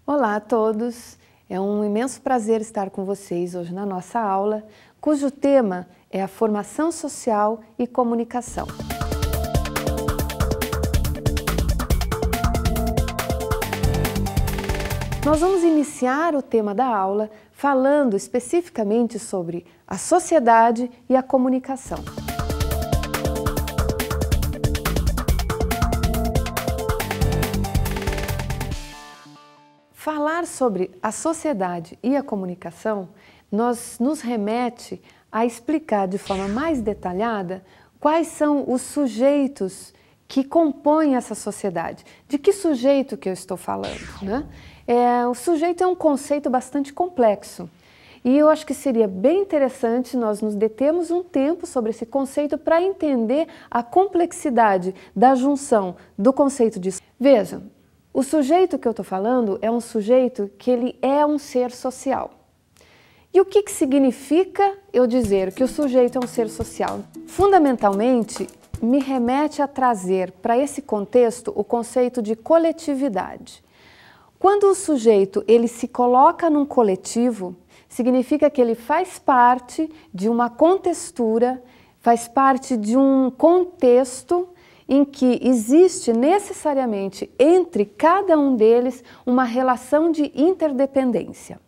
Olá a todos, é um imenso prazer estar com vocês hoje na nossa aula, cujo tema é a formação social e comunicação. Nós vamos iniciar o tema da aula falando especificamente sobre a sociedade e a comunicação. Falar sobre a sociedade e a comunicação nos remete a explicar de forma mais detalhada quais são os sujeitos que compõem essa sociedade. De que sujeito que eu estou falando, né? O sujeito é um conceito bastante complexo e eu acho que seria bem interessante nós nos determos um tempo sobre esse conceito para entender a complexidade da junção do conceito de... Vejam, o sujeito que eu estou falando é um sujeito que ele é um ser social. E o que significa eu dizer que o sujeito é um ser social? Fundamentalmente, me remete a trazer para esse contexto o conceito de coletividade. Quando o sujeito ele se coloca num coletivo, significa que ele faz parte de uma contextura, faz parte de um contexto em que existe necessariamente entre cada um deles uma relação de interdependência.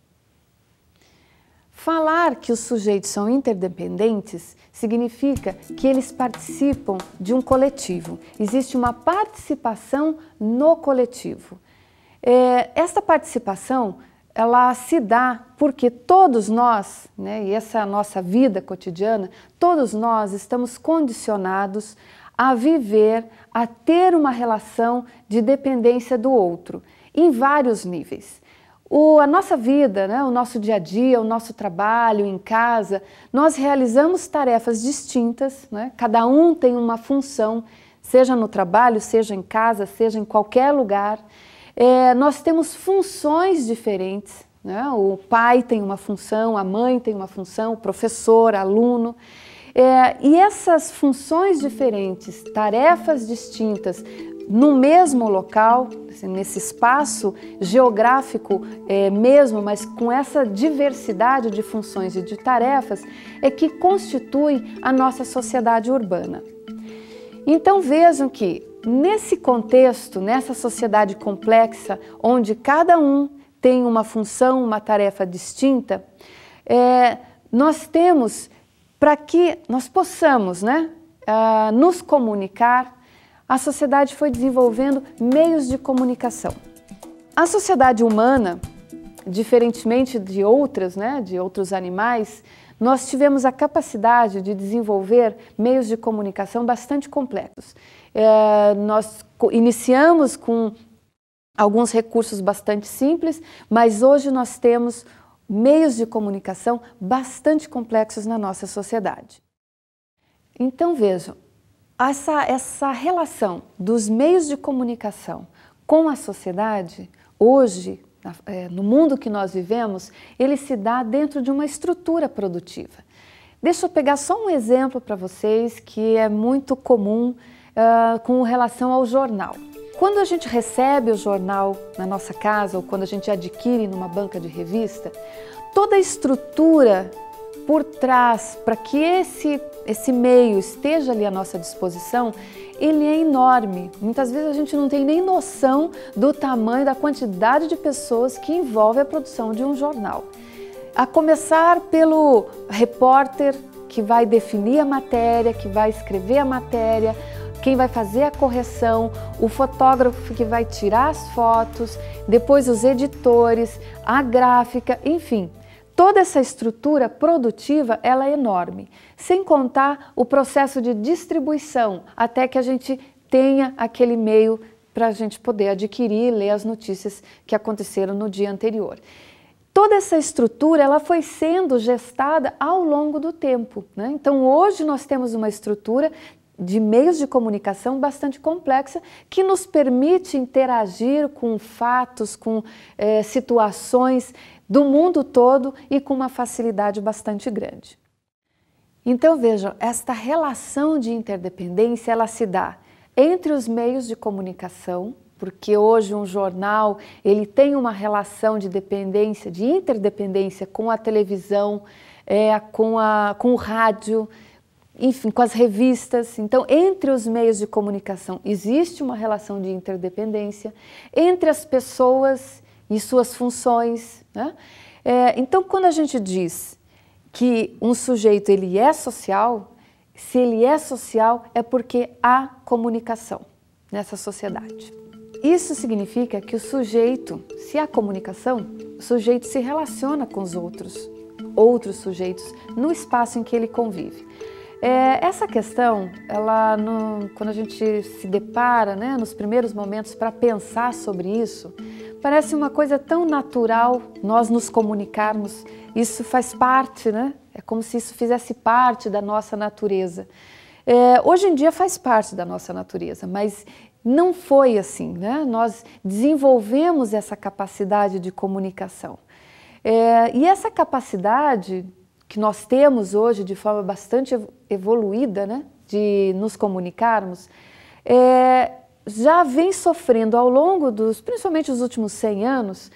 Falar que os sujeitos são interdependentes significa que eles participam de um coletivo, existe uma participação no coletivo. Esta participação ela se dá porque todos nós, né, e essa é a nossa vida cotidiana, todos nós estamos condicionados a viver, a ter uma relação de dependência do outro, em vários níveis. A nossa vida, né, o nosso dia a dia, o nosso trabalho em casa, nós realizamos tarefas distintas, né, cada um tem uma função, seja no trabalho, seja em casa, seja em qualquer lugar. Nós temos funções diferentes, né? O pai tem uma função, a mãe tem uma função, o professor, aluno. E essas funções diferentes, tarefas distintas, no mesmo local, nesse espaço geográfico mesmo, mas com essa diversidade de funções e de tarefas, é que constitui a nossa sociedade urbana. Então vejam que nesse contexto, nessa sociedade complexa, onde cada um tem uma função, uma tarefa distinta, nós temos, para que nós possamos, né, nos comunicar, a sociedade foi desenvolvendo meios de comunicação. A sociedade humana, diferentemente de outras, né, de outros animais, nós tivemos a capacidade de desenvolver meios de comunicação bastante complexos. Nós iniciamos com alguns recursos bastante simples, mas hoje nós temos meios de comunicação bastante complexos na nossa sociedade. Então vejam, essa relação dos meios de comunicação com a sociedade, hoje, no mundo que nós vivemos, ele se dá dentro de uma estrutura produtiva. Deixa eu pegar só um exemplo para vocês que é muito comum com relação ao jornal. Quando a gente recebe o jornal na nossa casa ou quando a gente adquire numa banca de revista, toda a estrutura por trás para que esse meio esteja ali à nossa disposição, ele é enorme. Muitas vezes a gente não tem nem noção do tamanho, da quantidade de pessoas que envolve a produção de um jornal. A começar pelo repórter que vai definir a matéria, que vai escrever a matéria, quem vai fazer a correção, o fotógrafo que vai tirar as fotos, depois os editores, a gráfica, enfim. Toda essa estrutura produtiva, ela é enorme, sem contar o processo de distribuição, até que a gente tenha aquele meio para a gente poder adquirir e ler as notícias que aconteceram no dia anterior. Toda essa estrutura ela foi sendo gestada ao longo do tempo, né? Então hoje nós temos uma estrutura de meios de comunicação bastante complexa que nos permite interagir com fatos, com situações do mundo todo e com uma facilidade bastante grande. Então vejam, esta relação de interdependência ela se dá entre os meios de comunicação, porque hoje um jornal ele tem uma relação de dependência, de interdependência com a televisão, com o rádio, enfim, com as revistas. Então, entre os meios de comunicação existe uma relação de interdependência entre as pessoas e suas funções, né? Então, quando a gente diz que um sujeito ele é social, se ele é social é porque há comunicação nessa sociedade. Isso significa que o sujeito, se há comunicação, o sujeito se relaciona com os outros sujeitos no espaço em que ele convive. Essa questão, quando a gente se depara, né, nos primeiros momentos para pensar sobre isso, parece uma coisa tão natural nós nos comunicarmos. Isso faz parte, né? É como se isso fizesse parte da nossa natureza. Hoje em dia faz parte da nossa natureza, mas não foi assim, né? Nós desenvolvemos essa capacidade de comunicação. E essa capacidade que nós temos hoje de forma bastante evoluída, né, de nos comunicarmos, já vem sofrendo ao longo principalmente os últimos 100 anos,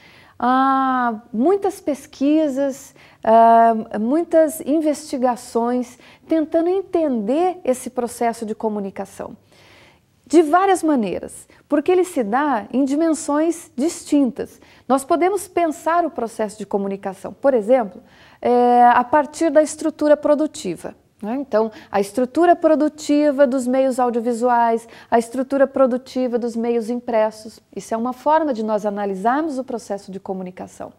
muitas pesquisas, muitas investigações tentando entender esse processo de comunicação. De várias maneiras, porque ele se dá em dimensões distintas. Nós podemos pensar o processo de comunicação, por exemplo, a partir da estrutura produtiva, né? Então, a estrutura produtiva dos meios audiovisuais, a estrutura produtiva dos meios impressos. Isso é uma forma de nós analisarmos o processo de comunicação.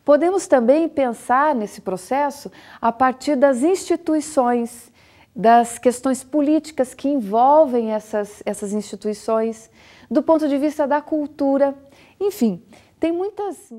Podemos também pensar nesse processo a partir das instituições, das questões políticas que envolvem essas instituições, do ponto de vista da cultura. Enfim, tem muitas...